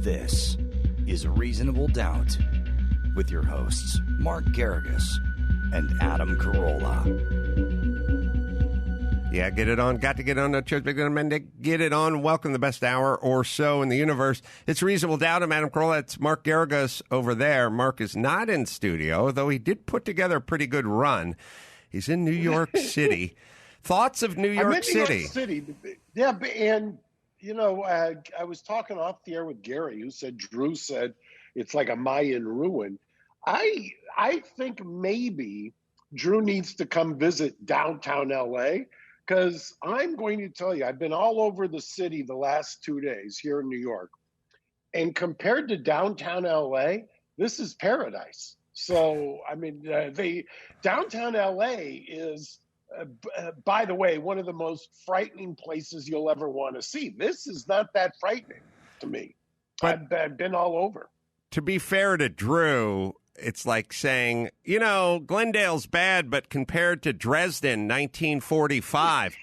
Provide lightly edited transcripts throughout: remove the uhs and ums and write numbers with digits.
This is Reasonable Doubt with your hosts, Mark Garrigus and Adam Carolla. Yeah, get it on. Got to get on. No choice but to get it on. Welcome to the best hour or so in the universe. It's Reasonable Doubt. I'm Adam Carolla. It's Mark Garrigus over there. Mark is not in studio, though he did put together a pretty good run. He's in New York City. Thoughts of New York City? New York City. Yeah, and, you know, I was talking off the air with Gary, who said, Drew said, it's like a Mayan ruin. I think maybe Drew needs to come visit downtown L.A., because I'm going to tell you, I've been all over the city the last 2 days here in New York. And compared to downtown L.A., this is paradise. So, I mean, downtown L.A. is, by the way, one of the most frightening places you'll ever want to see. This is not that frightening to me. But I've been all over. To be fair to Drew, it's like saying, you know, Glendale's bad, but compared to Dresden, 1945,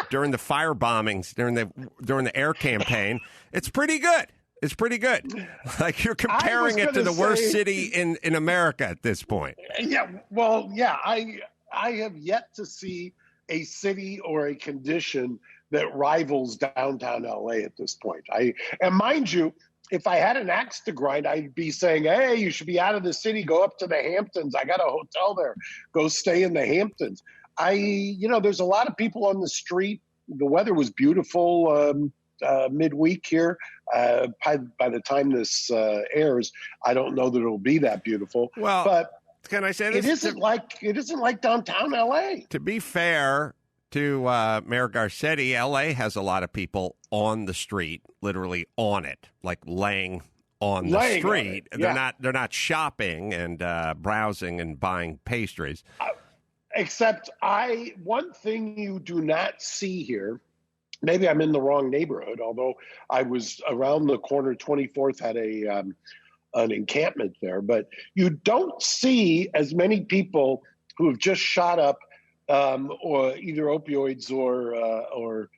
during the fire bombings, during the air campaign, it's pretty good. It's pretty good. Like, you're comparing it to the worst city in America at this point. Yeah, well, yeah, I have yet to see a city or a condition that rivals downtown LA at this point. And mind you, if I had an axe to grind, I'd be saying, hey, you should be out of the city, go up to the Hamptons. I got a hotel there. Go stay in the Hamptons. There's a lot of people on the street. The weather was beautiful midweek here. By the time this airs, I don't know that it'll be that beautiful. Well, but can I say this? It isn't like downtown LA. To be fair to Mayor Garcetti, LA has a lot of people on the street, literally on it, like laying on the street. Yeah. They're not shopping and browsing and buying pastries. Except one thing you do not see here, maybe I'm in the wrong neighborhood, although I was around the corner, 24th had an encampment there, but you don't see as many people who have just shot up or either opioids or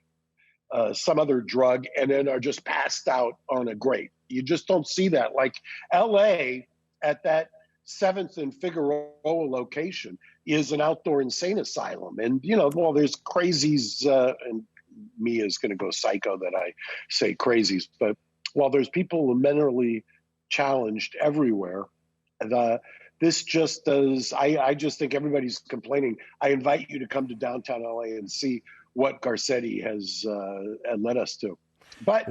some other drug and then are just passed out on a grate. You just don't see that. Like L.A. at that 7th and Figueroa location is an outdoor insane asylum. And, there's crazies, and Mia's going to go psycho that I say crazies, but while there's people mentally challenged everywhere, this just does. I just think everybody's complaining. I invite you to come to downtown LA and see what Garcetti has led us to. But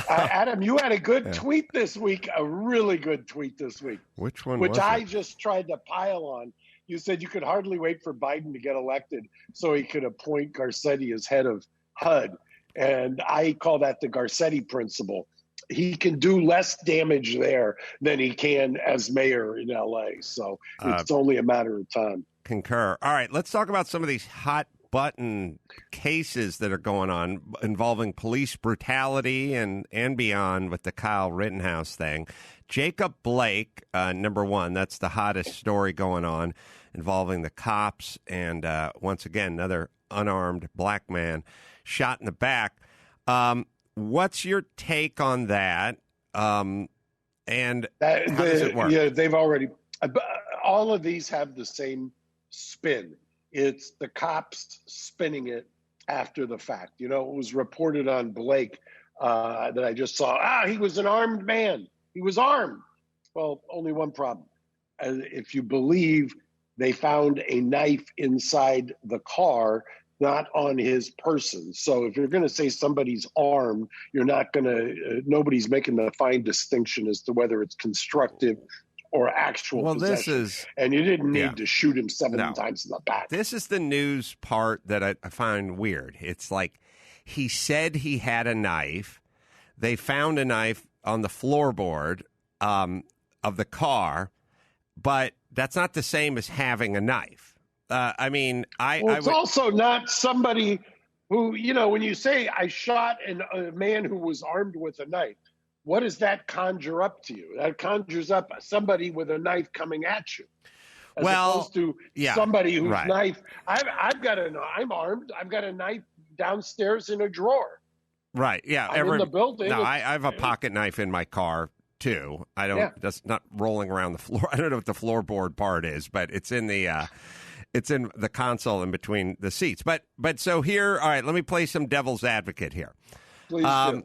Adam, you had a good tweet this week, a really good tweet this week. Which one? Which I just tried to pile on. You said you could hardly wait for Biden to get elected so he could appoint Garcetti as head of HUD. And I call that the Garcetti principle. He can do less damage there than he can as mayor in L.A. So it's only a matter of time. Concur. All right, let's talk about some of these hot button cases that are going on involving police brutality and beyond with the Kyle Rittenhouse thing. Jacob Blake, number one, that's the hottest story going on involving the cops and, once again, another unarmed black man shot in the back. What's your take on that? And how does it work? Yeah, they've already. All of these have the same spin. It's the cops spinning it after the fact. It was reported on Blake that I just saw. He was an armed man. He was armed. Well, only one problem. If you believe they found a knife inside the car, not on his person. So if you're going to say somebody's armed, you're not going to, nobody's making the fine distinction as to whether it's constructive or actual possession. And you didn't need to shoot him seven times in the back. This is the news part that I find weird. It's like he said he had a knife. They found a knife on the floorboard of the car, but that's not the same as having a knife. It's also not somebody who, when you say I shot a man who was armed with a knife, what does that conjure up to you? That conjures up somebody with a knife coming at you. As opposed to somebody whose knife, I'm armed. I've got a knife downstairs in a drawer. Right. Yeah. I'm in the building. No, I have a pocket knife in my car too. I don't. Yeah. That's not rolling around the floor. I don't know what the floorboard part is, but it's in the. It's in the console in between the seats. But so here. All right. Let me play some devil's advocate here. Please do.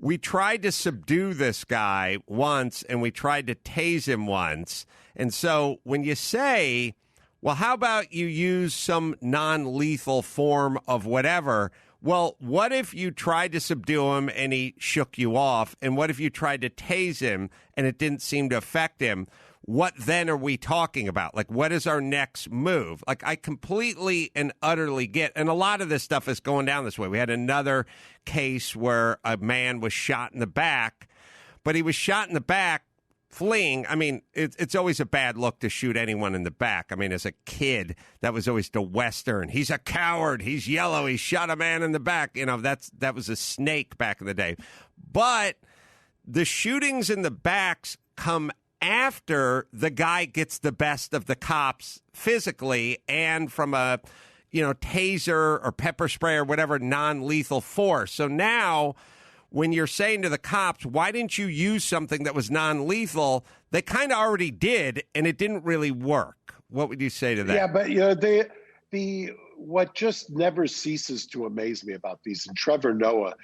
We tried to subdue this guy once, and we tried to tase him once. And so when you say, well, how about you use some non-lethal form of whatever? Well, what if you tried to subdue him and he shook you off? And what if you tried to tase him and it didn't seem to affect him? What then are we talking about? Like, what is our next move? Like, I completely and utterly get, and a lot of this stuff is going down this way. We had another case where a man was shot in the back, but he was shot in the back fleeing. I mean, it's always a bad look to shoot anyone in the back. I mean, as a kid, that was always the Western. He's a coward. He's yellow. He shot a man in the back. You know, that was a snake back in the day. But the shootings in the backs come after the guy gets the best of the cops physically and from a, taser or pepper spray or whatever non-lethal force. So now when you're saying to the cops, why didn't you use something that was non-lethal? They kind of already did, and it didn't really work. What would you say to that? Yeah, but what just never ceases to amaze me about these, and Trevor Noah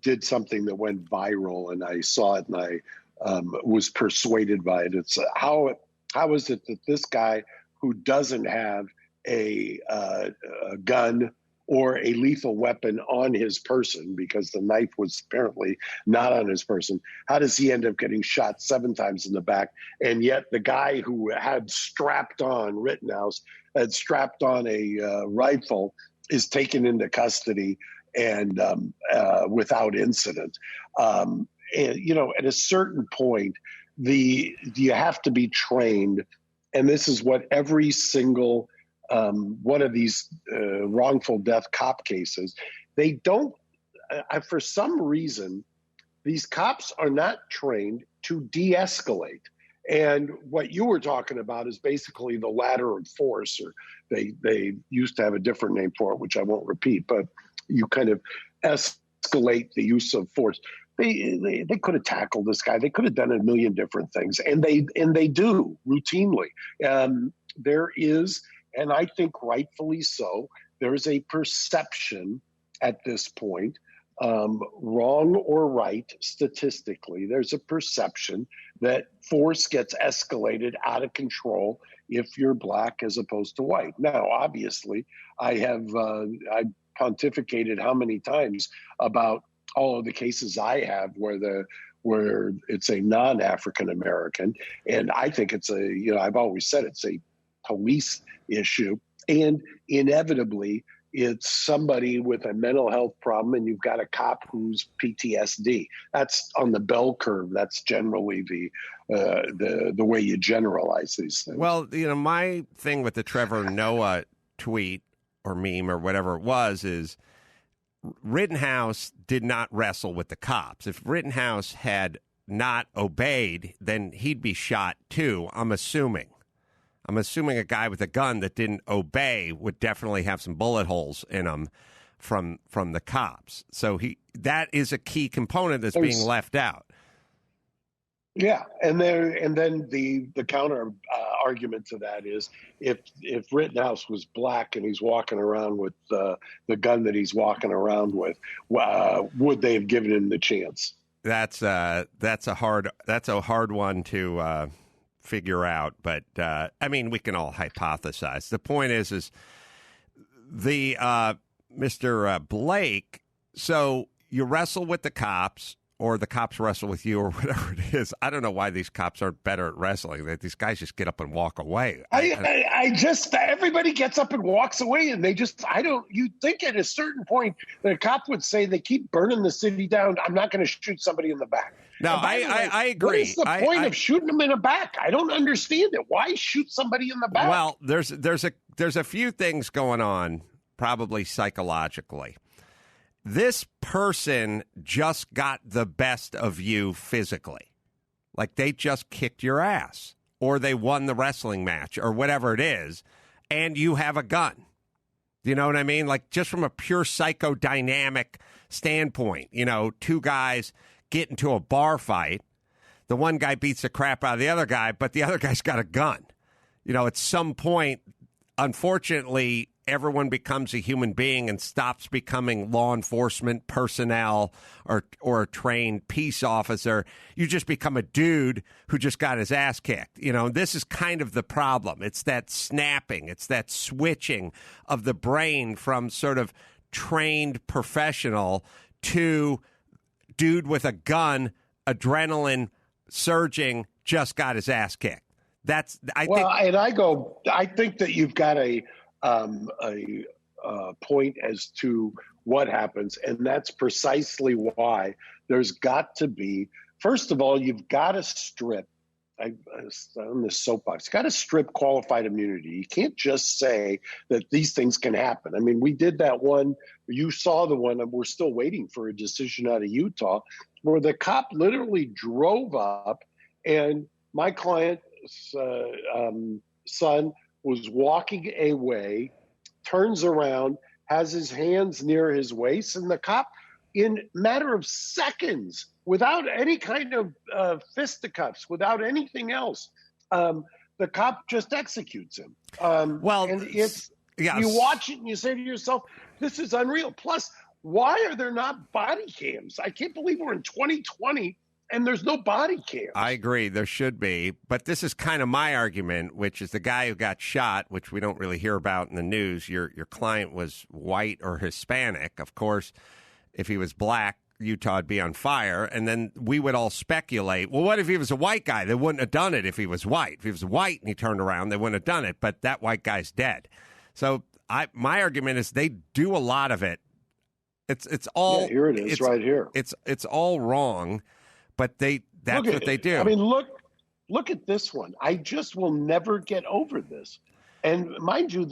did something that went viral, and I saw it, and I was persuaded by it. It's how is it that this guy who doesn't have a gun or a lethal weapon on his person, because the knife was apparently not on his person, how does he end up getting shot 7 times in the back? And yet the guy who had strapped on, Rittenhouse, had strapped on a rifle, is taken into custody and without incident. And, at a certain point, you have to be trained. And this is what every single one of these wrongful death cop cases, they don't, for some reason, these cops are not trained to de-escalate. And what you were talking about is basically the ladder of force, or they used to have a different name for it, which I won't repeat, but you kind of escalate the use of force. They could have tackled this guy. They could have done a million different things, and they do routinely. There is, and I think rightfully so, there is a perception at this point, wrong or right statistically, there's a perception that force gets escalated out of control if you're black as opposed to white. Now, obviously, I pontificated how many times about all of the cases I have where it's a non-African American, and I think it's I've always said it's a police issue, and inevitably it's somebody with a mental health problem, and you've got a cop who's PTSD. That's on the bell curve. That's generally the way you generalize these things. Well, my thing with the Trevor Noah tweet or meme or whatever it was is Rittenhouse did not wrestle with the cops. If Rittenhouse had not obeyed, then he'd be shot too, I'm assuming. I'm assuming a guy with a gun that didn't obey would definitely have some bullet holes in him from the cops. So that is a key component that's being left out. Yeah, and then the counter argument to that is if Rittenhouse was black and he's walking around with the gun that he's walking around with, would they have given him the chance? That's a hard one to figure out, but I mean, we can all hypothesize. The point is the Mr. Blake. So you wrestle with the cops, or the cops wrestle with you, or whatever it is. I don't know why these cops aren't better at wrestling. These guys just get up and walk away. Everybody gets up and walks away, and you'd think at a certain point that a cop would say, they keep burning the city down, I'm not going to shoot somebody in the back. No, I agree. What is the point of shooting them in the back? I don't understand it. Why shoot somebody in the back? Well, there's a few things going on, probably psychologically. This person just got the best of you physically. Like they just kicked your ass, or they won the wrestling match, or whatever it is, and you have a gun. Do you know what I mean? Like, just from a pure psychodynamic standpoint, two guys get into a bar fight. The one guy beats the crap out of the other guy, but the other guy's got a gun. At some point, unfortunately, everyone becomes a human being and stops becoming law enforcement personnel or a trained peace officer. You just become a dude who just got his ass kicked. This is kind of the problem. It's that snapping. It's that switching of the brain from sort of trained professional to dude with a gun, adrenaline surging, just got his ass kicked. I think that you've got a point as to what happens, and that's precisely why there's got to be. First of all, you've got to strip. On this soapbox, got to strip qualified immunity. You can't just say that these things can happen. I mean, we did that one. You saw the one, and we're still waiting for a decision out of Utah, where the cop literally drove up, and my client's son was walking away, turns around, has his hands near his waist, and the cop, in a matter of seconds, without any kind of fisticuffs, without anything else, the cop just executes him. And it's you watch it and you say to yourself, this is unreal. Plus, why are there not body cams? I can't believe we're in 2020 and there's no body cams. I agree. There should be. But this is kind of my argument, which is the guy who got shot, which we don't really hear about in the news. Your client was white or Hispanic. Of course, if he was black, Utah would be on fire. And then we would all speculate, well, what if he was a white guy? They wouldn't have done it if he was white. If he was white and he turned around, they wouldn't have done it. But that white guy's dead. So my argument is they do a lot of it. It's all here it is right here. It's all wrong, but that's what they do. I mean, look at this one. I just will never get over this. And mind you,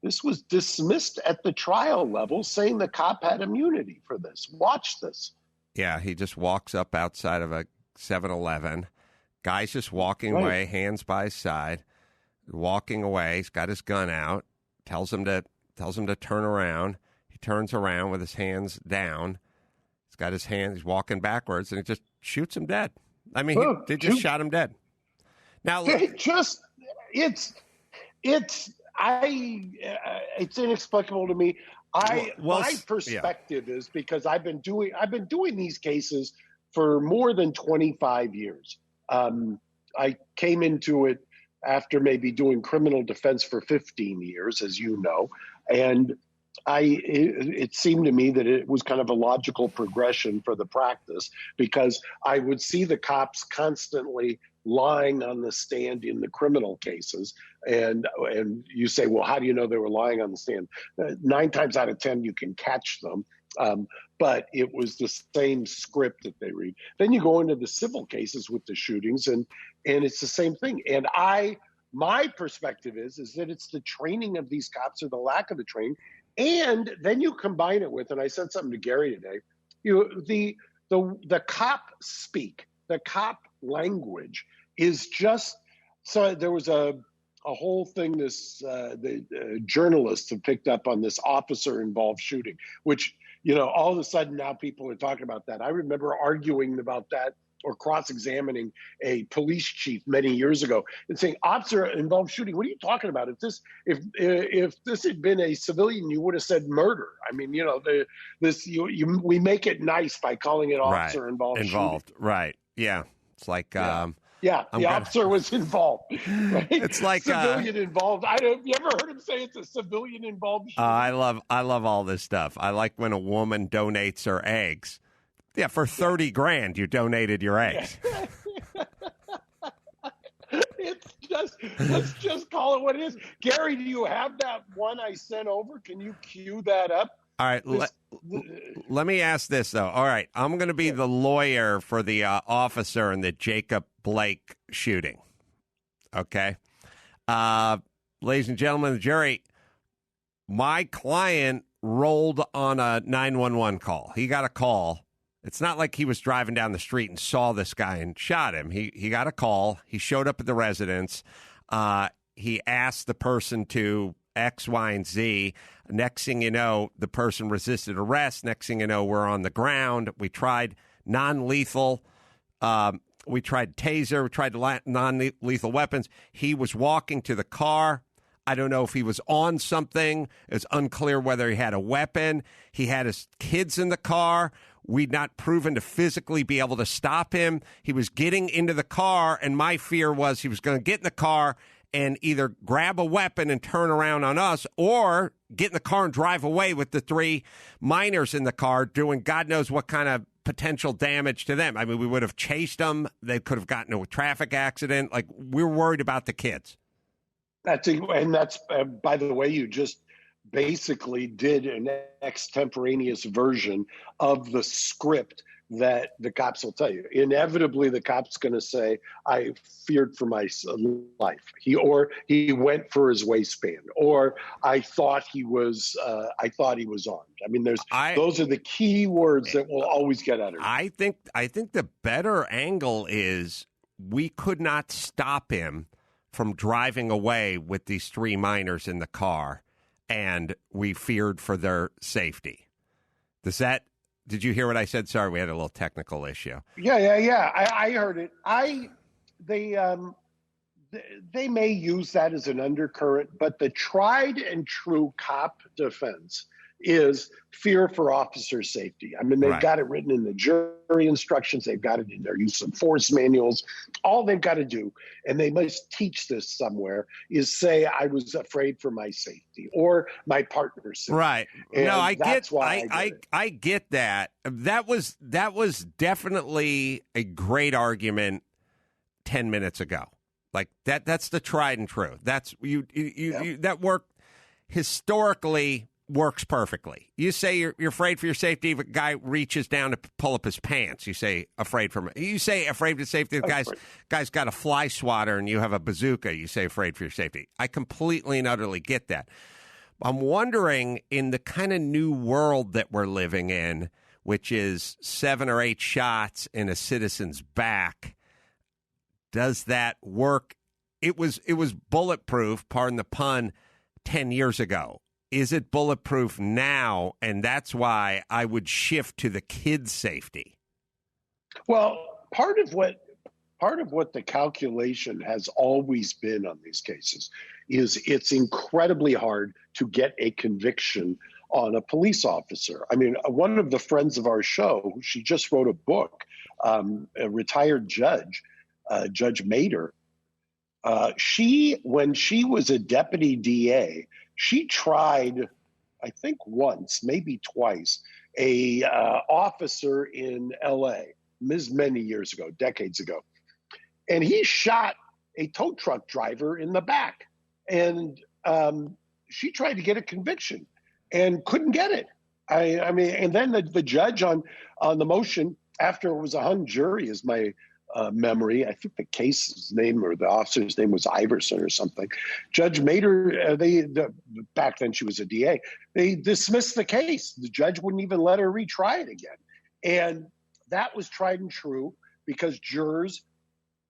this was dismissed at the trial level, saying the cop had immunity for this. Watch this. Yeah, he just walks up outside of a 7-Eleven. Guy's just walking away, hands by his side, walking away. He's got his gun out. Tells him to turn around. He turns around with his hands down. He's got his hands. He's walking backwards, and he just shoots him dead. I mean, they just shot him dead. Now, it's inexplicable to me. My perspective is because I've been doing these cases for more than 25 years. I came into it after maybe doing criminal defense for 15 years, as you know, and it seemed to me that it was kind of a logical progression for the practice, because I would see the cops constantly lying on the stand in the criminal cases. And you say, well, how do you know they were lying on the stand? 9 times out of 10, you can catch them. But it was the same script that they read. Then you go into the civil cases with the shootings, and it's the same thing. And my perspective is that it's the training of these cops, or the lack of the training. And then you combine it with, and I said something to Gary today, the cop speak, the cop language is just, so there was a whole thing, the journalists have picked up on this officer involved shooting, which, all of a sudden now people are talking about that. I remember arguing about that, or cross-examining a police chief many years ago and saying, officer involved shooting, what are you talking about? If this had been a civilian, you would have said murder. I mean, we make it nice by calling it officer involved shooting. Right. Yeah. It's like, officer was involved. Right? It's like civilian involved. Have you ever heard him say it's a civilian involved shooting? I love all this stuff. I like when a woman donates her eggs. Yeah, for $30,000, you donated your eggs. Let's just call it what it is. Gary, do you have that one I sent over? Can you cue that up? All right, let me ask this, though. All right, I'm going to be the lawyer for the officer in the Jacob Blake shooting. Okay? Ladies and gentlemen of the jury, my client rolled on a 911 call. He got a call. It's not like he was driving down the street and saw this guy and shot him. He got a call. He showed up at the residence. He asked the person to X, Y, and Z. Next thing you know, the person resisted arrest. Next thing you know, we're on the ground. We tried non-lethal. We tried taser. We tried non-lethal weapons. He was walking to the car. I don't know if he was on something. It's unclear whether he had a weapon. He had his kids in the car. We'd not proven to physically be able to stop him. He was getting into the car, and my fear was he was going to get in the car and either grab a weapon and turn around on us or get in the car and drive away with the 3 minors in the car doing God knows what kind of potential damage to them. I mean, we would have chased them. They could have gotten into a traffic accident. Like, we're worried about the kids. That's by the way, you just basically did an extemporaneous version of the script that the cops will tell you. Inevitably, the cop's going to say, I feared for my life. He went for his waistband, or I thought he was armed. I mean, those are the key words that will always get uttered. I think the better angle is we could not stop him from driving away with these 3 minors in the car, and we feared for their safety. Did you hear what I said? Sorry, we had a little technical issue. Yeah. I heard it. They may use that as an undercurrent, but the tried and true cop defense is fear for officer safety. I mean, they've got it written in the jury instructions. They've got it in their use of force manuals. All they've got to do, and they must teach this somewhere, is say, I was afraid for my safety or my partner's safety. Right. And no, I get I get that. That was definitely a great argument 10 minutes ago. Like that's the tried and true. That's that worked historically. Works perfectly. You say you're afraid for your safety if a guy reaches down to pull up his pants. You say afraid for him. You say afraid for safety if the guy's got a fly swatter and you have a bazooka. You say afraid for your safety. I completely and utterly get that. I'm wondering, in the kind of new world that we're living in, which is 7 or 8 shots in a citizen's back, does that work? It was bulletproof, pardon the pun, 10 years ago. Is it bulletproof now? And that's why I would shift to the kids' safety. Well, part of what the calculation has always been on these cases is it's incredibly hard to get a conviction on a police officer. I mean, one of the friends of our show, she just wrote a book, a retired judge, Judge Mader. When she was a deputy DA, she tried, I think once, maybe twice, a officer in L.A. Many years ago, decades ago, and he shot a tow truck driver in the back, and she tried to get a conviction and couldn't get it. I mean, and then the judge on the motion, after it was a hung jury, is my memory. I think the case's name or the officer's name was Iverson or something. Judge Mader, back then she was a DA, they dismissed the case. The judge wouldn't even let her retry it again. And that was tried and true because jurors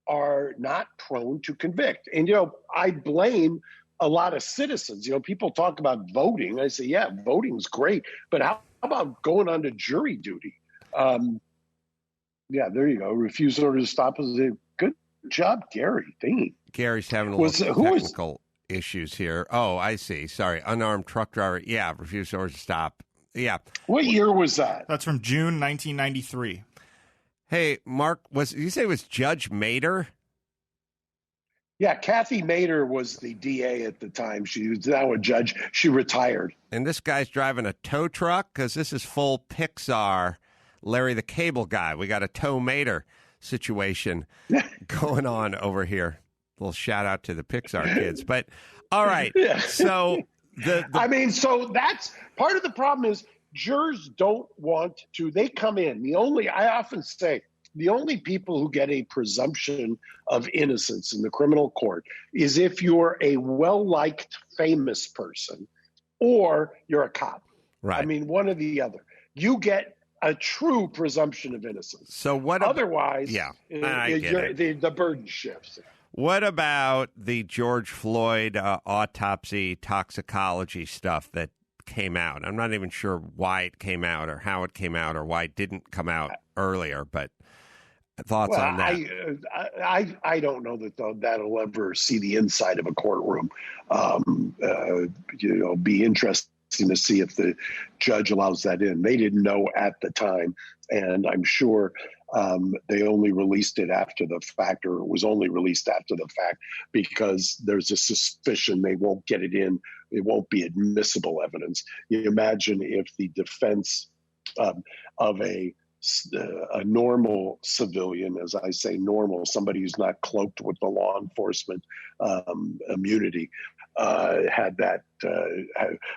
are not prone to convict. And, I blame a lot of citizens. People talk about voting. I say, yeah, voting's great, but how about going on to jury duty? Yeah, there you go. Refuse order to stop is a good job, Gary. Dang. Gary's having a little technical issues here. Oh, I see. Sorry. Unarmed truck driver. Yeah, refuse order to stop. Yeah. What year was that? That's from June 1993. Hey, Mark, you say it was Judge Mader? Yeah, Kathy Mader was the DA at the time. She was now a judge. She retired. And this guy's driving a tow truck? Because this is full Pixar Larry the Cable Guy. We got a tow Mater situation going on over here. A little shout out to the Pixar kids. But all right. Yeah. So so that's part of the problem is jurors don't want to. They come in. I often say the only people who get a presumption of innocence in the criminal court is if you're a well-liked famous person or you're a cop. Right. I mean, one or the other. You get a true presumption of innocence. So what? Otherwise, yeah, the burden shifts. What about the George Floyd autopsy toxicology stuff that came out? I'm not even sure why it came out or how it came out or why it didn't come out earlier, but thoughts on that? I don't know that that'll ever see the inside of a courtroom. Be interesting to see if the judge allows that in. They didn't know at the time, and I'm sure they only released it after the fact, or it was only released after the fact, because there's a suspicion they won't get it in. It won't be admissible evidence. You imagine if the defense of a normal civilian, as I say, normal, somebody who's not cloaked with the law enforcement immunity, had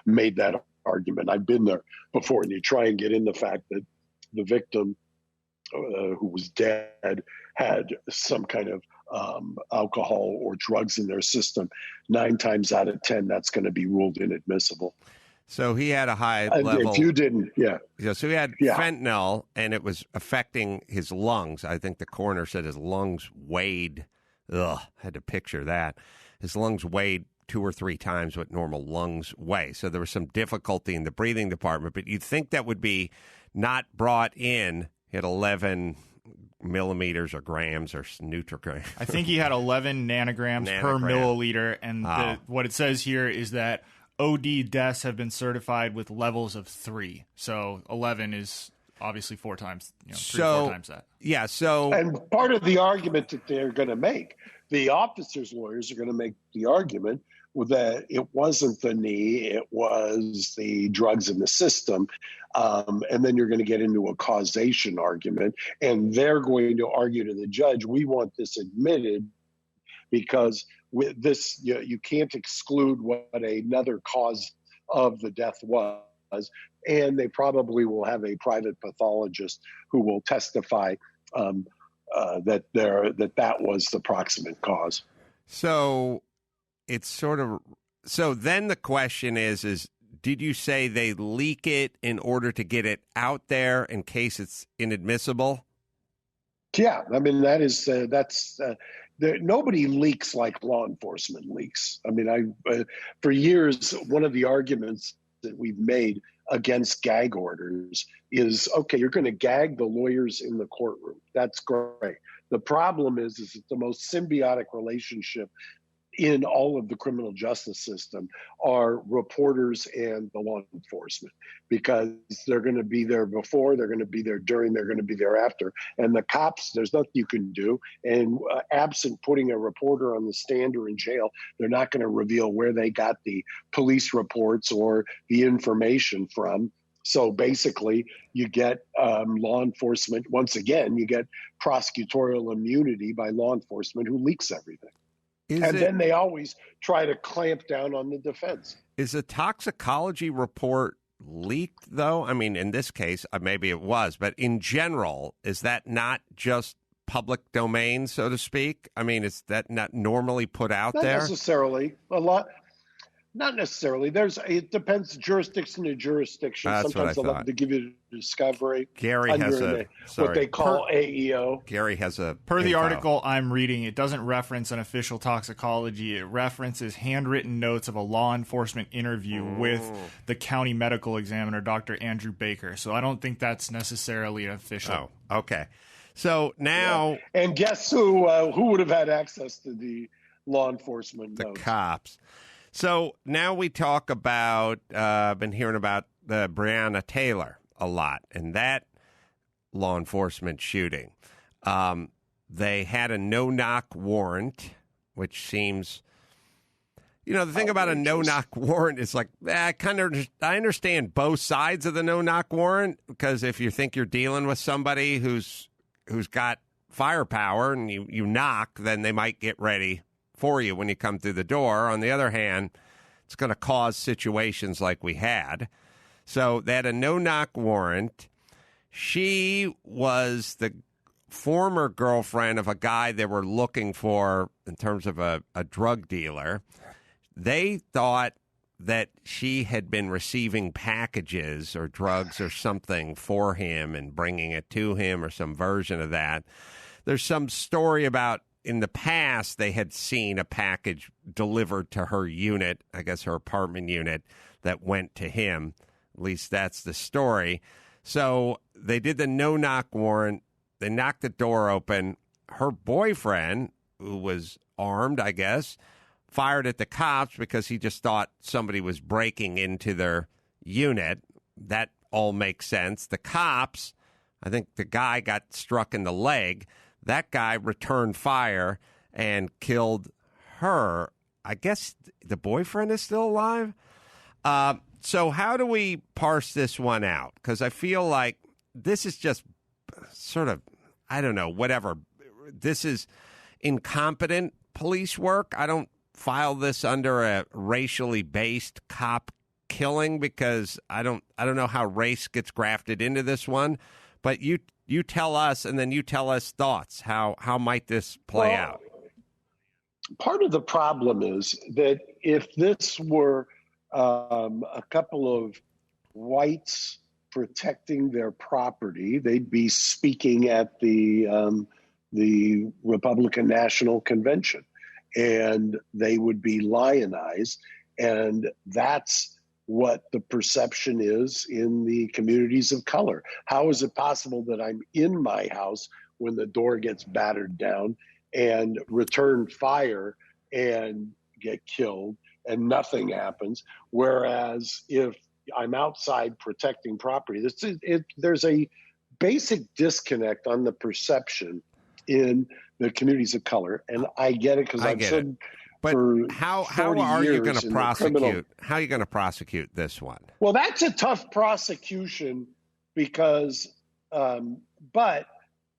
made that argument. I've been there before, and you try and get in the fact that the victim who was dead had some kind of alcohol or drugs in their system. 9 times out of 10, that's going to be ruled inadmissible. So he had a high level. If you didn't, yeah. So he had fentanyl, and it was affecting his lungs. I think the coroner said his lungs weighed. Had to picture that. His lungs weighed 2 or 3 times what normal lungs weigh. So there was some difficulty in the breathing department. But you'd think that would be not brought in at 11 millimeters or grams or nutrigrams. I think he had 11 nanograms per milliliter, and what it says here is that OD deaths have been certified with levels of 3. So 11 is obviously 4 times, 3-4 times that. Yeah. So, and part of the argument that they're going to make, the officers' lawyers are going to make the argument that it wasn't the knee, it was the drugs in the system. And then you're going to get into a causation argument, and they're going to argue to the judge, we want this admitted because with this, you can't exclude what another cause of the death was. And they probably will have a private pathologist who will testify that was the proximate cause. So it's sort of, so then the question is did you say they leak it in order to get it out there in case it's inadmissible? Yeah, I mean, nobody leaks like law enforcement leaks. I mean, for years, one of the arguments that we've made against gag orders is, okay, you're going to gag the lawyers in the courtroom. That's great. The problem is it's the most symbiotic relationship in all of the criminal justice system are reporters and the law enforcement, because they're going to be there before, they're going to be there during, they're going to be there after. And the cops, there's nothing you can do. And absent putting a reporter on the stand or in jail, they're not going to reveal where they got the police reports or the information from. So basically, you get law enforcement, once again, you get prosecutorial immunity by law enforcement who leaks everything. Then they always try to clamp down on the defense. Is a toxicology report leaked, though? I mean, in this case, maybe it was, but in general, is that not just public domain, so to speak? I mean, is that not normally put out there? Not necessarily. Not necessarily. It depends jurisdiction to jurisdiction. That's Sometimes what I they'll thought. have to give you discovery. Gary has what they call AEO. Gary has a Per the article I'm reading, it doesn't reference an official toxicology. It references handwritten notes of a law enforcement interview with the county medical examiner, Dr. Andrew Baker. So I don't think that's necessarily an official. Oh, okay. So now, and guess who would have had access to the law enforcement the notes? cops. So now we talk about, been hearing about the Brianna Taylor a lot, and that law enforcement shooting. They had a no-knock warrant, which seems, the thing about a no-knock warrant is like, I understand both sides of the no-knock warrant, because if you think you're dealing with somebody who's got firepower and you knock, then they might get ready for you when you come through the door. On the other hand, it's going to cause situations like we had. So they had a no-knock warrant. She was the former girlfriend of a guy they were looking for in terms of a drug dealer. They thought that she had been receiving packages or drugs or something for him and bringing it to him, or some version of that. There's some story about in the past, they had seen a package delivered to her unit, I guess her apartment unit, that went to him. At least that's the story. So they did the no-knock warrant. They knocked the door open. Her boyfriend, who was armed, I guess, fired at the cops because he just thought somebody was breaking into their unit. That all makes sense. The cops, I think the guy got struck in the leg. That guy returned fire and killed her. I guess the boyfriend is still alive. So how do we parse this one out? Because I feel like this is just sort of, I don't know, whatever. This is incompetent police work. I don't file this under a racially based cop killing because I don't know how race gets grafted into this one. But you tell us, and then you tell us thoughts. How might this play out? Part of the problem is that if this were a couple of whites protecting their property, they'd be speaking at the Republican National Convention, and they would be lionized, and that's what the perception is in the communities of color. How is it possible that I'm in my house when the door gets battered down and return fire and get killed and nothing happens? Whereas if I'm outside protecting property, there's a basic disconnect on the perception in the communities of color. And I get it because I've said But for how are you going to prosecute? How are you going to prosecute this one? Well, that's a tough prosecution because, but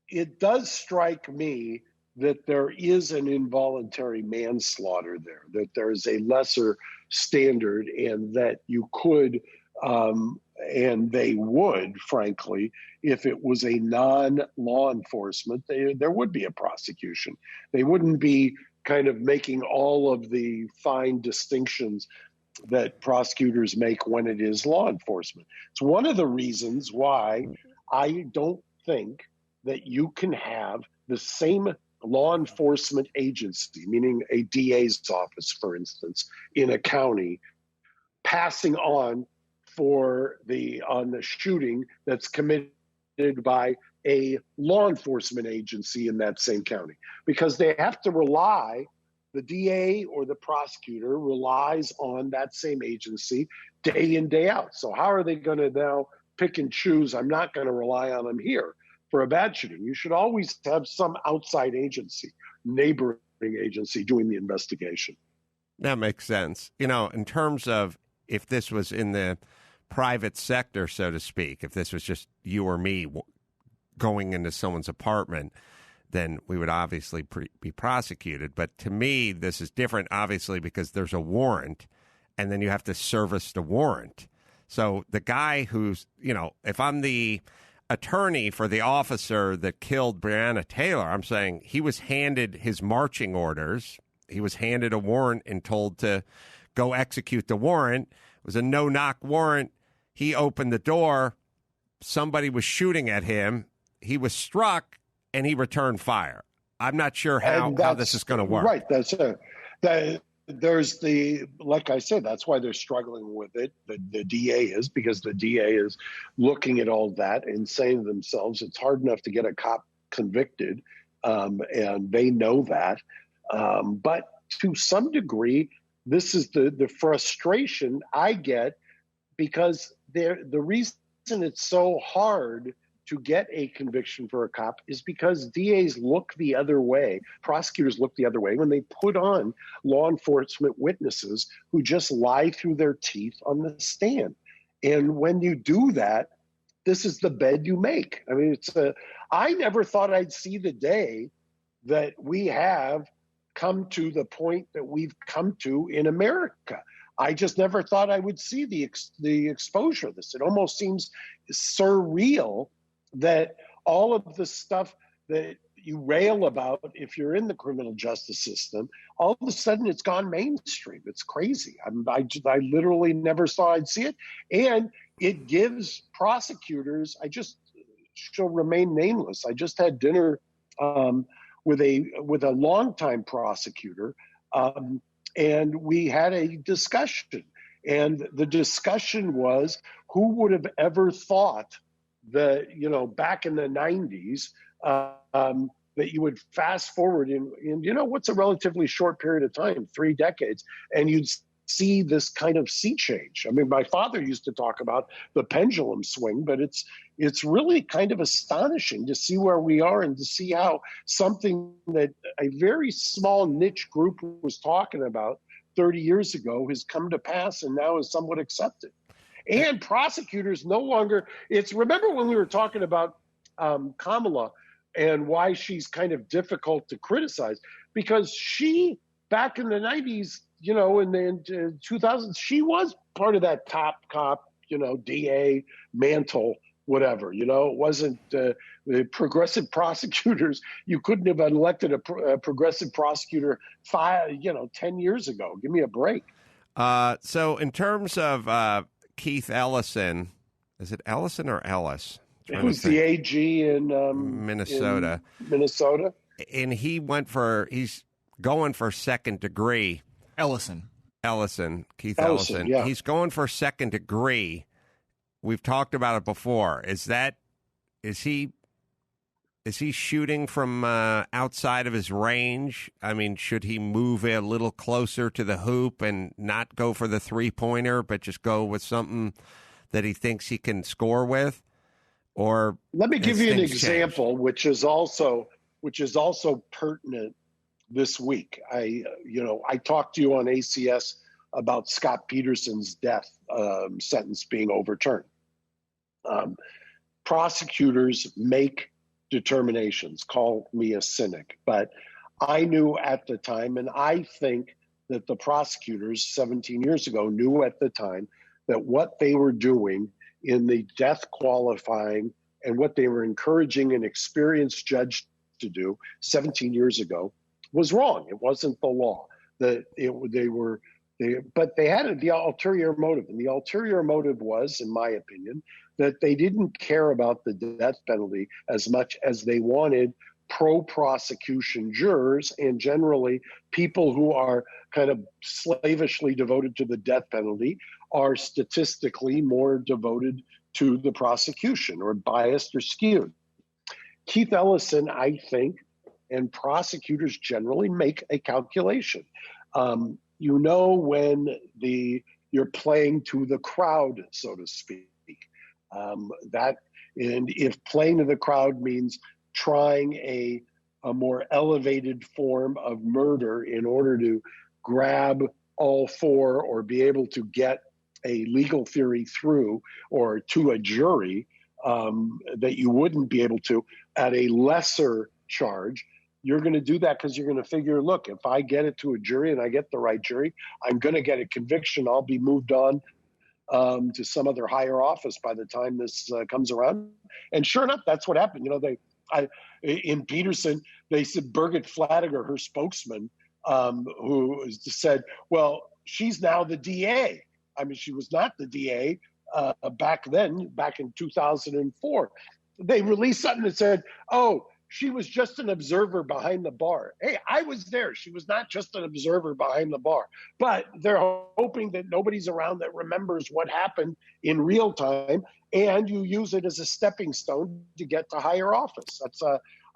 it does strike me that there is an involuntary manslaughter there, that there is a lesser standard, and that you could, and they would, frankly, if it was a non-law enforcement, there would be a prosecution. They wouldn't be kind of making all of the fine distinctions that prosecutors make when it is law enforcement. It's one of the reasons why I don't think that you can have the same law enforcement agency, meaning a DA's office, for instance, in a county, passing on the shooting that's committed by a law enforcement agency in that same county, because they have to rely, the DA or the prosecutor relies on that same agency day in, day out. So how are they going to now pick and choose? I'm not going to rely on them here for a bad shooting. You should always have some outside agency, neighboring agency doing the investigation. That makes sense. You know, in terms of if this was in the private sector, so to speak, if this was just you or me going into someone's apartment, then we would obviously be prosecuted. But to me, this is different, obviously, because there's a warrant, and then you have to service the warrant. So the guy who's, you know, if I'm the attorney for the officer that killed Brianna Taylor, I'm saying he was handed his marching orders. He was handed a warrant and told to go execute the warrant. It was a no-knock warrant. He opened the door. Somebody was shooting at him. He was struck, and he returned fire. I'm not sure how this is going to work. Right. There's like I said, that's why they're struggling with it. The DA is, because the DA is looking at all that and saying to themselves, it's hard enough to get a cop convicted, and they know that. But to some degree, this is the frustration I get, because the reason it's so hard to get a conviction for a cop is because DAs look the other way, prosecutors look the other way when they put on law enforcement witnesses who just lie through their teeth on the stand. And when you do that, this is the bed you make. I mean, I never thought I'd see the day that we have come to the point that we've come to in America. I just never thought I would see the exposure of this. It almost seems surreal that all of the stuff that you rail about if you're in the criminal justice system, all of a sudden it's gone mainstream. It's crazy. I literally never saw I'd see it. And it gives prosecutors, she'll remain nameless. I just had dinner with a longtime prosecutor, and we had a discussion. And the discussion was, who would have ever thought that, back in the 90s, that you would fast forward in what's a relatively short period of time, 3 decades, and you'd see this kind of sea change. I mean, my father used to talk about the pendulum swing, but it's really kind of astonishing to see where we are and to see how something that a very small niche group was talking about 30 years ago has come to pass and now is somewhat accepted. And prosecutors no longer, remember when we were talking about Kamala and why she's kind of difficult to criticize, because she, back in the 90s, in the 2000s, she was part of that top cop, DA mantle, whatever, it wasn't the progressive prosecutors. You couldn't have elected a progressive prosecutor 10 years ago. Give me a break. So in terms of Keith Ellison, is it Ellison or Ellis? Who's the AG in Minnesota? Minnesota. And he's going for second degree. Ellison, Keith Ellison. Yeah. He's going for second degree. We've talked about it before. Is he shooting from outside of his range? I mean, should he move a little closer to the hoop and not go for the 3-pointer, but just go with something that he thinks he can score with? Or let me give you an example, changed? which is also pertinent this week. I talked to you on ACS about Scott Peterson's death sentence being overturned. Prosecutors make determinations. Call me a cynic, but I knew at the time, and I think that the prosecutors 17 years ago knew at the time that what they were doing in the death qualifying and what they were encouraging an experienced judge to do 17 years ago was wrong. It wasn't the law. But they had the ulterior motive, and the ulterior motive was, in my opinion, that they didn't care about the death penalty as much as they wanted pro-prosecution jurors and generally people who are kind of slavishly devoted to the death penalty are statistically more devoted to the prosecution or biased or skewed. Keith Ellison, I think, and prosecutors generally make a calculation. When you're playing to the crowd, so to speak. And if playing to the crowd means trying a more elevated form of murder in order to grab all four or be able to get a legal theory through or to a jury that you wouldn't be able to at a lesser charge, you're going to do that because you're going to figure, look, if I get it to a jury and I get the right jury, I'm going to get a conviction. I'll be moved on to some other higher office by the time this comes around. And sure enough, that's what happened. In Peterson, they said Birgit Flatiger, her spokesman, who said, well, she's now the DA. I mean, she was not the DA back then, back in 2004. They released something that said, oh, she was just an observer behind the bar. Hey, I was there. She was not just an observer behind the bar. But they're hoping that nobody's around that remembers what happened in real time, and you use it as a stepping stone to get to higher office. That's,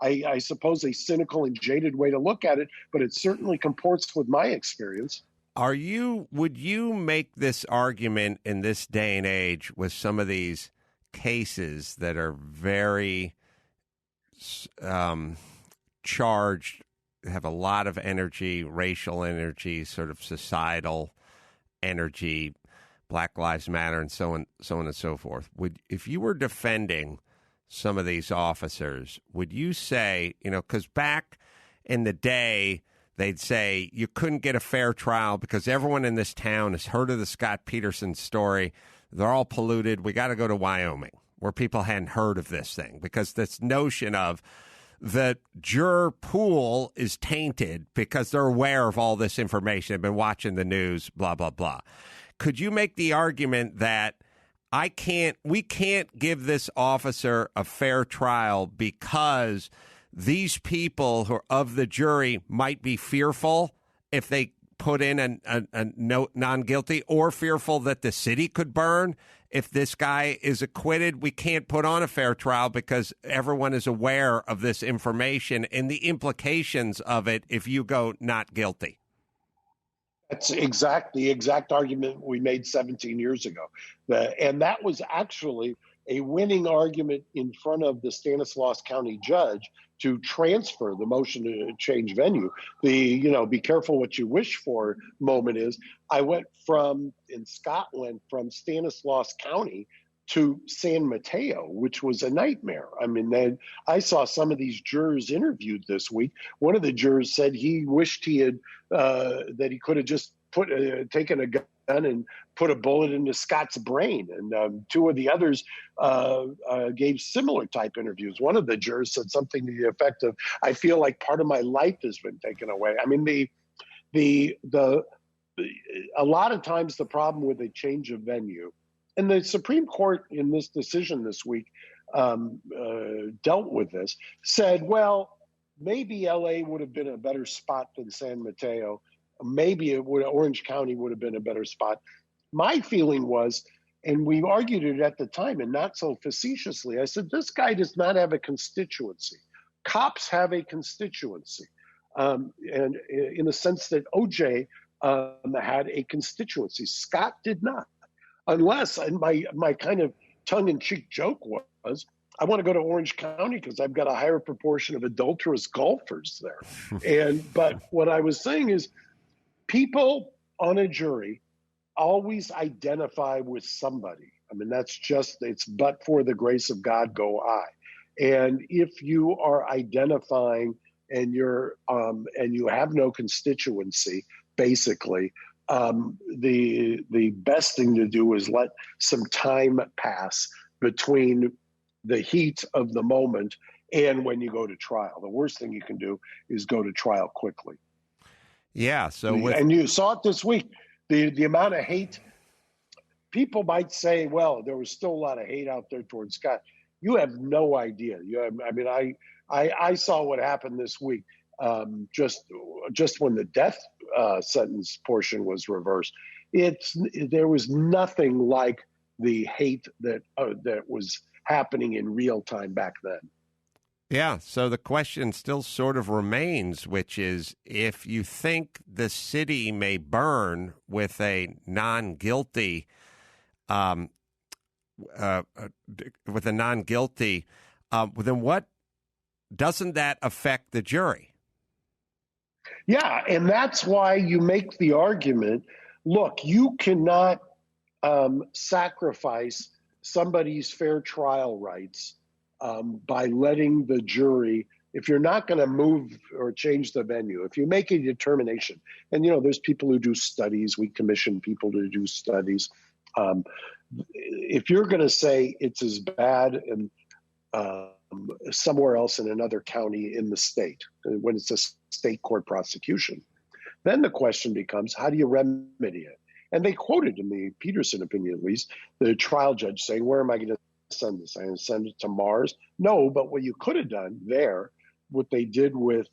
I suppose, a cynical and jaded way to look at it, but it certainly comports with my experience. Would you make this argument in this day and age with some of these cases that are very charged, have a lot of energy, racial energy, sort of societal energy, Black Lives Matter, and so on and so forth? If you were defending some of these officers, would you say, because back in the day, they'd say you couldn't get a fair trial because everyone in this town has heard of the Scott Peterson story. They're all polluted. We got to go to Wyoming, where people hadn't heard of this thing, because this notion of the juror pool is tainted because they're aware of all this information, have been watching the news, blah, blah, blah. Could you make the argument that we can't give this officer a fair trial because these people who are of the jury might be fearful if they put in a note non-guilty, or fearful that the city could burn if this guy is acquitted. We can't put on a fair trial because everyone is aware of this information and the implications of it if you go not guilty. That's the exact argument we made 17 years ago. And that was actually a winning argument in front of the Stanislaus County judge to transfer the motion to change venue. Be careful what you wish for moment is, Scott went from Stanislaus County to San Mateo, which was a nightmare. I mean, then I saw some of these jurors interviewed this week. One of the jurors said he wished he had that he could have just taken a gun and put a bullet into Scott's brain. And two of the others gave similar type interviews. One of the jurors said something to the effect of, "I feel like part of my life has been taken away." I mean, a lot of times the problem with a change of venue, and the Supreme Court in this decision this week dealt with this, said, well, maybe LA would have been a better spot than San Mateo. Maybe Orange County would have been a better spot. My feeling was, and we argued it at the time, and not so facetiously, I said, this guy does not have a constituency. Cops have a constituency. And in the sense that OJ had a constituency. Scott did not. Unless, and my kind of tongue-in-cheek joke was, I want to go to Orange County because I've got a higher proportion of adulterous golfers there. But what I was saying is, people on a jury always identify with somebody. I mean, it's but for the grace of God go I. And if you are identifying and you have no constituency, basically, the best thing to do is let some time pass between the heat of the moment and when you go to trial. The worst thing you can do is go to trial quickly. Yeah. And you saw it this week. The amount of hate. People might say, well, there was still a lot of hate out there towards Scott. You have no idea. I saw what happened this week. Just when the death sentence portion was reversed, there was nothing like the hate that was happening in real time back then. Yeah, so the question still sort of remains, which is, if you think the city may burn with a non-guilty, then what doesn't that affect the jury? Yeah, and that's why you make the argument, look, you cannot sacrifice somebody's fair trial rights by letting the jury, if you're not going to move or change the venue, if you make a determination, and, there's people who do studies, we commission people to do studies. If you're going to say it's as bad and somewhere else in another county in the state, when it's a state court prosecution, then the question becomes, how do you remedy it? And they quoted in the Peterson opinion, at least, the trial judge saying, where am I going to send this? I'm going to send it to Mars? No, but what you could have done there, what they did with,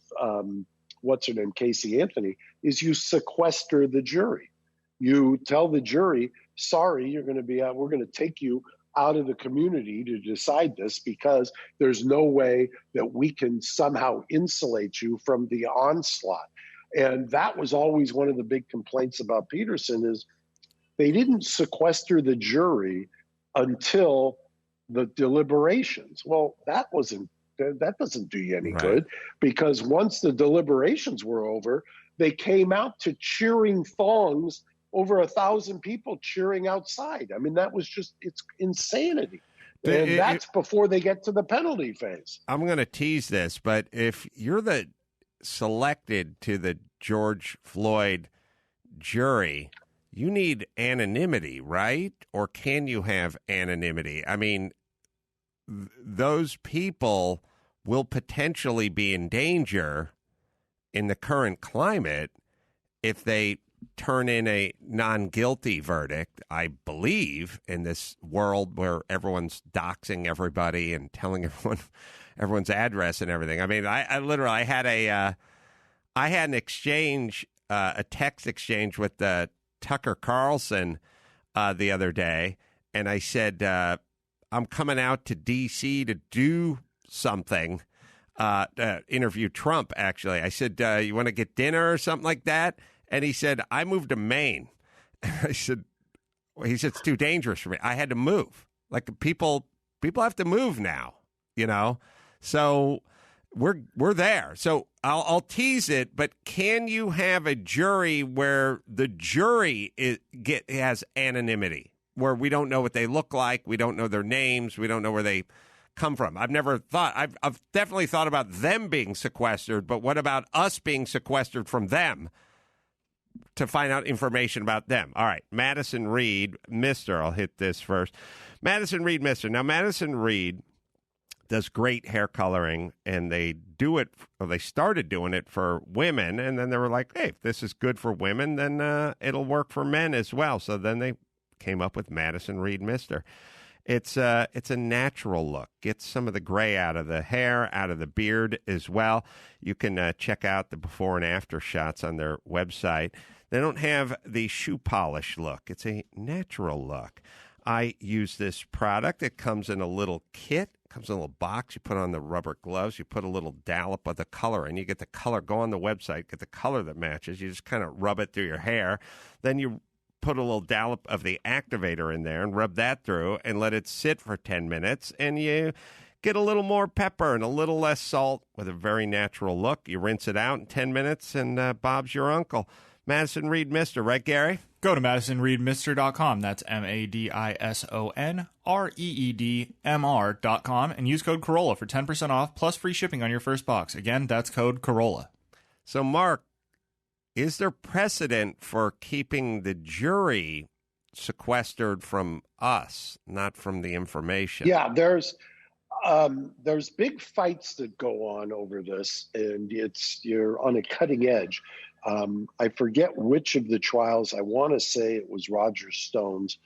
what's her name, Casey Anthony, is you sequester the jury. You tell the jury, sorry, you're going to be out. We're going to take you out of the community to decide this because there's no way that we can somehow insulate you from the onslaught. And that was always one of the big complaints about Peterson is they didn't sequester the jury until the deliberations. Well, that doesn't do you any good, because once the deliberations were over, they came out to cheering thongs, over 1,000 people cheering outside. I mean, it's insanity. And that's before they get to the penalty phase. I'm going to tease this, but if you're selected to the George Floyd jury, you need anonymity, right? Or can you have anonymity? I mean, those people will potentially be in danger in the current climate if they turn in a non-guilty verdict, I believe, in this world where everyone's doxing everybody and telling everyone's address and everything. I mean, I literally had an exchange, a text exchange with Tucker Carlson the other day, and I said, I'm coming out to D.C. to do something, interview Trump, actually. I said, you want to get dinner or something like that? And he said, I moved to Maine. I said, he said, it's too dangerous for me. I had to move. Like, people have to move now, you know? So we're there. So I'll tease it, but can you have a jury where the jury has anonymity, where we don't know what they look like, we don't know their names, we don't know where they come from? I've definitely thought about them being sequestered, but what about us being sequestered from them to find out information about them? All right, Madison Reed, Mr. I'll hit this first. Madison Reed, Mr. Now, Madison Reed does great hair coloring, and they started doing it for women, and then they were like, hey, if this is good for women, then it'll work for men as well. So then they came up with Madison Reed, Mr. It's a natural look. Gets some of the gray out of the hair, out of the beard as well. You can check out the before and after shots on their website. They don't have the shoe polish look. It's a natural look. I use this product. It comes in a little kit. It comes in a little box. You put on the rubber gloves. You put a little dollop of the color in. You get the color. Go on the website. Get the color that matches. You just kind of rub it through your hair. Then you put a little dollop of the activator in there and rub that through and let it sit for 10 minutes. And you get a little more pepper and a little less salt with a very natural look. You rinse it out in 10 minutes, and Bob's your uncle. Madison Reed, Mr. Right, Gary? Go to MadisonReedMr.com. That's MadisonReedMR.com and use code Carolla for 10% off plus free shipping on your first box. Again, that's code Carolla. So, Mark, is there precedent for keeping the jury sequestered from us, not from the information? Yeah, there's big fights that go on over this, and you're on a cutting edge. I forget which of the trials. I want to say it was Roger Stone's,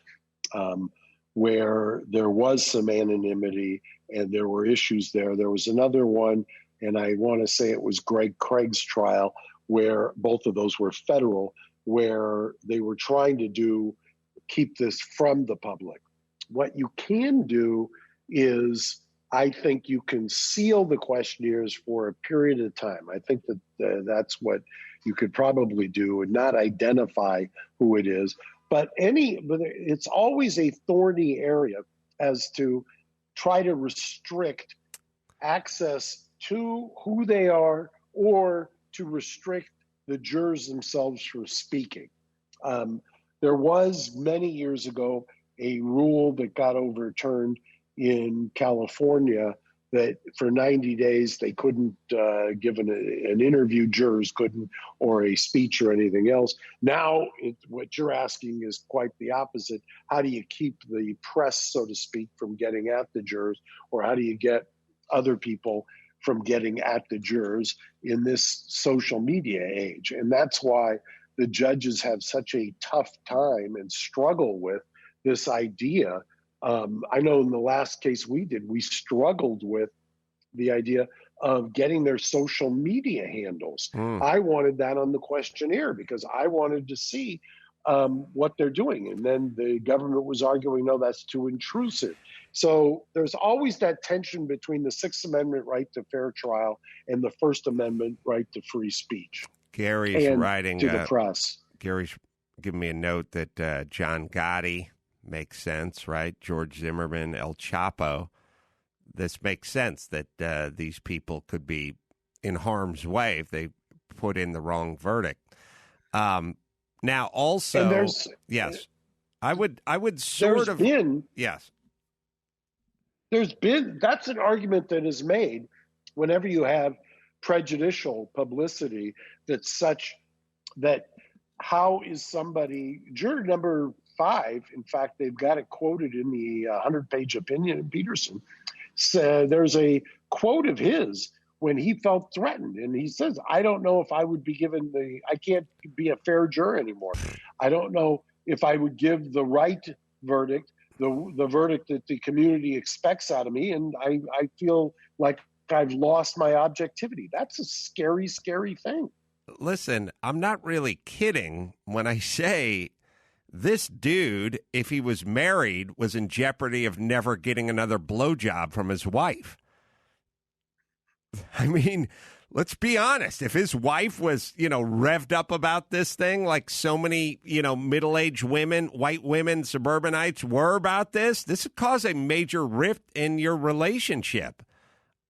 where there was some anonymity and there were issues there. There was another one, and I want to say it was Greg Craig's trial, where both of those were federal, where they were trying to keep this from the public. What you can do is, I think you can seal the questionnaires for a period of time. I think that that's what you could probably do, and not identify who it is. But it's always a thorny area as to try to restrict access to who they are, or to restrict the jurors themselves from speaking. There was many years ago a rule that got overturned in California that for 90 days they couldn't give an interview, jurors couldn't, or a speech or anything else. Now, what you're asking is quite the opposite. How do you keep the press, so to speak, from getting at the jurors, or how do you get other people from getting at the jurors in this social media age? And that's why the judges have such a tough time and struggle with this idea. I know in the last case we did, we struggled with the idea of getting their social media handles. I wanted that on the questionnaire because I wanted to see what they're doing. And then the government was arguing, no, that's too intrusive. So there's always that tension between the Sixth Amendment right to fair trial and the First Amendment right to free speech. Gary's writing to the press. Gary's giving me a note that John Gotti makes sense, right? George Zimmerman, El Chapo. This makes sense that these people could be in harm's way if they put in the wrong verdict. Now, also, yes, I would sort of yes. That's an argument that is made whenever you have prejudicial publicity that how is somebody, juror number 5, in fact, they've got it quoted in the 100-page opinion in Peterson, said there's a quote of his when he felt threatened. And he says, I don't know if I would be given I can't be a fair juror anymore. I don't know if I would give the right verdict, the verdict that the community expects out of me. And I feel like I've lost my objectivity. That's a scary, scary thing. Listen, I'm not really kidding when I say this dude, if he was married, was in jeopardy of never getting another blowjob from his wife. I mean, let's be honest. If his wife was, revved up about this thing like so many, middle-aged women, white women, suburbanites were about this would cause a major rift in your relationship.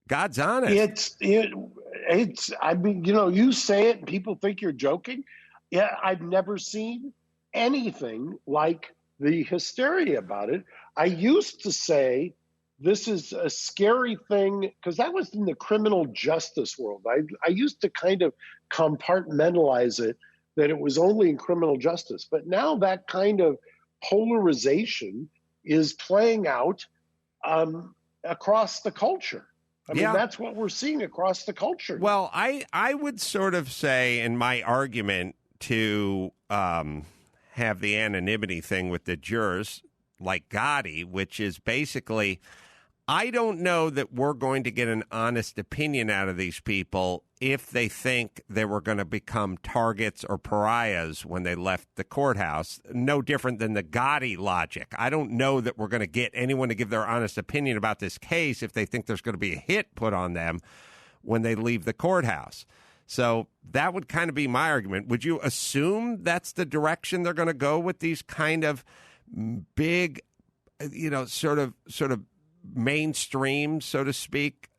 God's honest. It's, I mean, you say it and people think you're joking. Yeah, I've never seen anything like the hysteria about it. I used to say this is a scary thing because that was in the criminal justice world. I used to kind of compartmentalize it that it was only in criminal justice. But now that kind of polarization is playing out across the culture. I mean, that's what we're seeing across the culture. Well, I would sort of say in my argument to have the anonymity thing with the jurors like Gotti, which is basically, I don't know that we're going to get an honest opinion out of these people if they think they were going to become targets or pariahs when they left the courthouse. No different than the Gotti logic. I don't know that we're going to get anyone to give their honest opinion about this case if they think there's going to be a hit put on them when they leave the courthouse. So that would kind of be my argument. Would you assume that's the direction they're going to go with these kind of big, sort of mainstream, so to speak,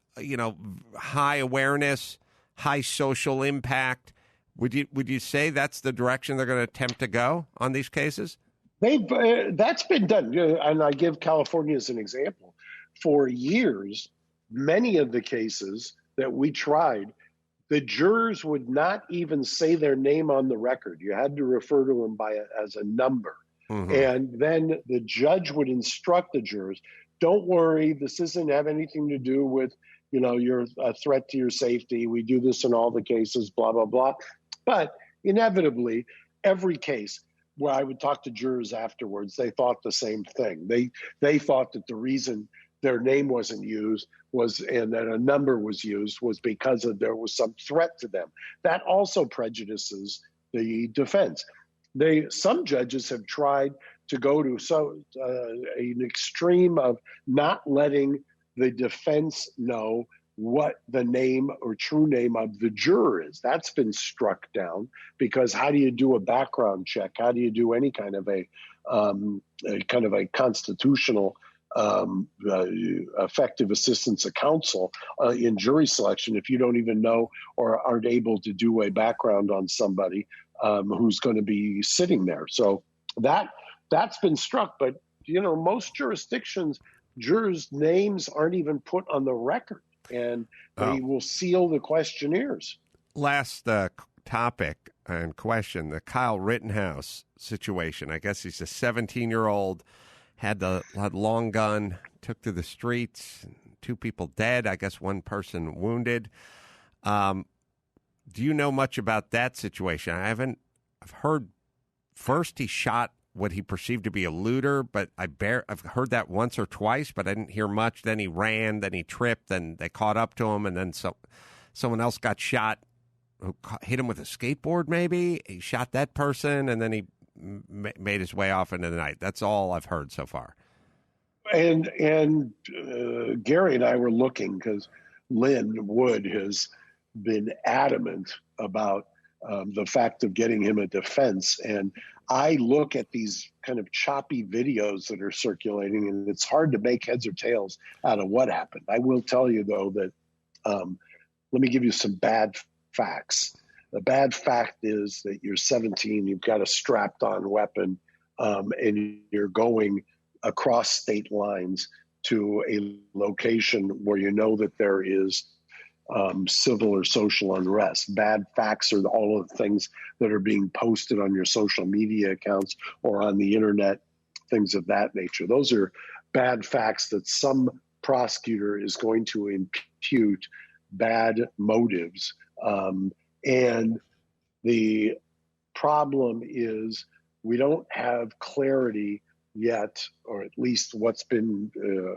high awareness, high social impact? Would you say that's the direction they're going to attempt to go on these cases? That's been done, and I give California as an example. For years, many of the cases that we tried, the jurors would not even say their name on the record. You had to refer to them as a number. Mm-hmm. And then the judge would instruct the jurors, don't worry, this doesn't have anything to do with, you're a threat to your safety. We do this in all the cases, blah, blah, blah. But inevitably, every case where I would talk to jurors afterwards, they thought the same thing. They thought that the reason their name wasn't used and that a number was used was because there was some threat to them. That also prejudices the defense. Some judges have tried to go to an extreme of not letting the defense know what the name or true name of the juror is. That's been struck down because how do you do a background check? How do you do any kind of a constitutional effective assistance of counsel in jury selection if you don't even know or aren't able to do a background on somebody who's going to be sitting there? So that's been struck. But, most jurisdictions, jurors' names aren't even put on the record, and they will seal the questionnaires. Last topic and question, the Kyle Rittenhouse situation. I guess he's a 17-year-old, had long gun, took to the streets, 2 people dead, I guess 1 person wounded. Do you know much about that situation? I've heard first he shot what he perceived to be a looter, but I've heard that once or twice, but I didn't hear much. Then he ran, then he tripped, then they caught up to him, and then someone else got shot who hit him with a skateboard maybe. He shot that person, and then he made his way off into the night. That's all I've heard so far. And Gary and I were looking because Lynn Wood has been adamant about the fact of getting him a defense. And I look at these kind of choppy videos that are circulating, and it's hard to make heads or tails out of what happened. I will tell you, though, that let me give you some bad facts. The bad fact is that you're 17, you've got a strapped-on weapon, and you're going across state lines to a location where you know that there is civil or social unrest. Bad facts are all of the things that are being posted on your social media accounts or on the internet, things of that nature. Those are bad facts that some prosecutor is going to impute bad motives. And the problem is we don't have clarity yet, or at least what's been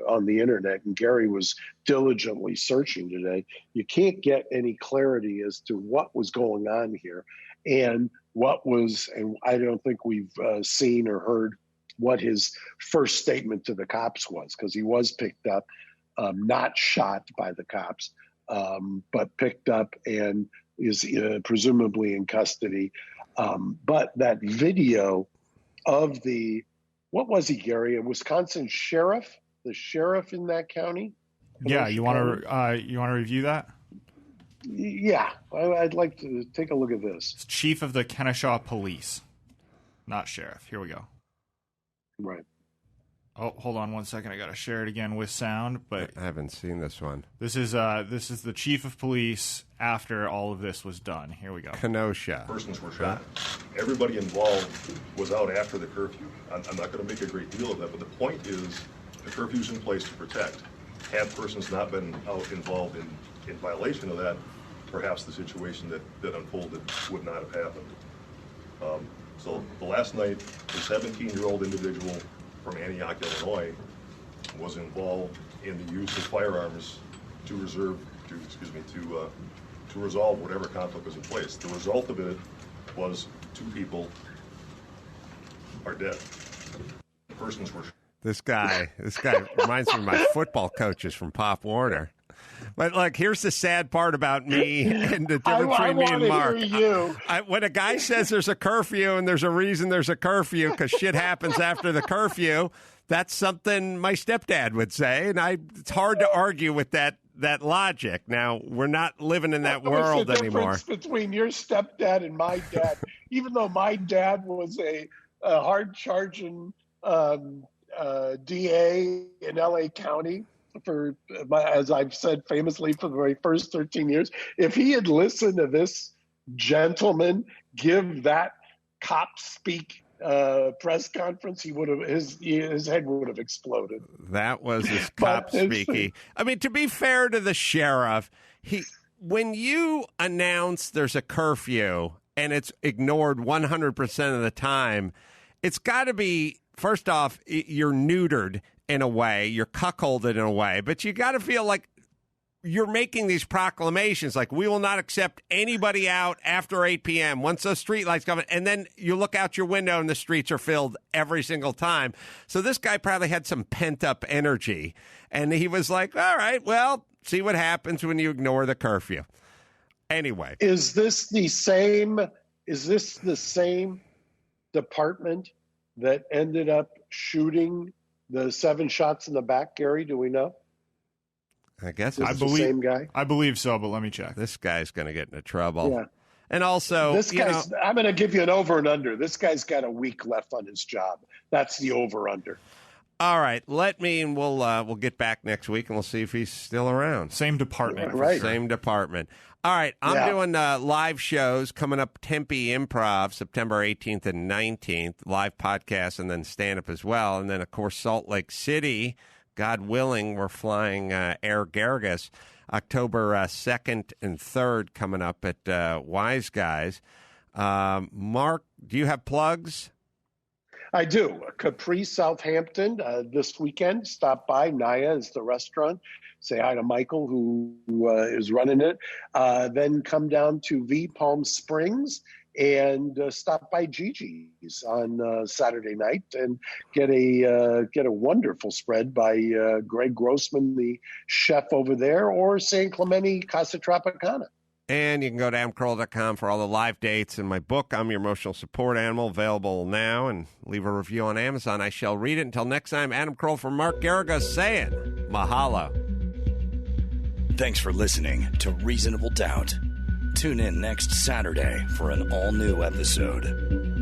on the internet, and Gary was diligently searching today. You can't get any clarity as to what was going on here and and I don't think we've seen or heard what his first statement to the cops was, because he was picked up, not shot by the cops, but picked up and is presumably in custody. But that video of what was he, Gary? A Wisconsin sheriff, the sheriff in that county? Yeah, you want to review that? Yeah, I'd like to take a look at this. It's chief of the Kenosha police, not sheriff. Here we go. Right. Oh, hold on one second. I got to share it again with sound, but I haven't seen this one. This is the chief of police after all of this was done. Here we go. Kenosha. Persons were shot. Everybody involved was out after the curfew. I'm not going to make a great deal of that, but the point is the curfew's in place to protect. Had persons not been out involved in violation of that, perhaps the situation that unfolded would not have happened. So the last night, the 17-year-old individual from Antioch, Illinois, was involved in the use of firearms to resolve whatever conflict was in place. The result of it was 2 people are dead. The persons were. This guy reminds me of my football coaches from Pop Warner. But look, here's the sad part about me and the difference between me and Mark. When a guy says there's a curfew and there's a reason there's a curfew because shit happens after the curfew, that's something my stepdad would say, and it's hard to argue with that logic. Now, we're not living in that world anymore. What's the difference between your stepdad and my dad? Even though my dad was a hard-charging DA in L.A. County, as I've said famously, for the very first 13 years, if he had listened to this gentleman give that cop speak press conference, he would have his head would have exploded. That was his cop speaking. I mean, to be fair to the sheriff, when you announce there's a curfew and it's ignored 100% of the time, it's got to be, first off, you're neutered in a way, you're cuckolded in a way, but you got to feel like you're making these proclamations like, we will not accept anybody out after 8 p.m. once those street lights come in, and then you look out your window and the streets are filled every single time. So this guy probably had some pent-up energy, and he was like, all right, well, see what happens when you ignore the curfew. Anyway. Is this the same department that ended up shooting the 7 shots in the back, Gary? Do we know? I guess it's the same guy. I believe so, but let me check. This guy's going to get into trouble. Yeah. And also, I'm going to give you an over and under. This guy's got a week left on his job. That's the over under. All right, we'll get back next week and we'll see if he's still around. Same department, right? Same department. All right, I'm doing live shows coming up. Tempe Improv, September 18th and 19th, live podcast, and then stand up as well. And then of course Salt Lake City, God willing, we're flying Air Garrigus, October 2nd and 3rd, coming up at Wise Guys. Mark, do you have plugs? I do. Capri, Southampton, this weekend. Stop by. Naya is the restaurant. Say hi to Michael, who is running it. Then come down to Palm Springs and stop by Gigi's on Saturday night and get a wonderful spread by Greg Grossman, the chef over there, or San Clemente Casa Tropicana. And you can go to adamcarolla.com for all the live dates and my book, I'm Your Emotional Support Animal, available now, and leave a review on Amazon. I shall read it. Until next time, Adam Carolla from Mark Garrigus saying mahalo. Thanks for listening to Reasonable Doubt. Tune in next Saturday for an all-new episode.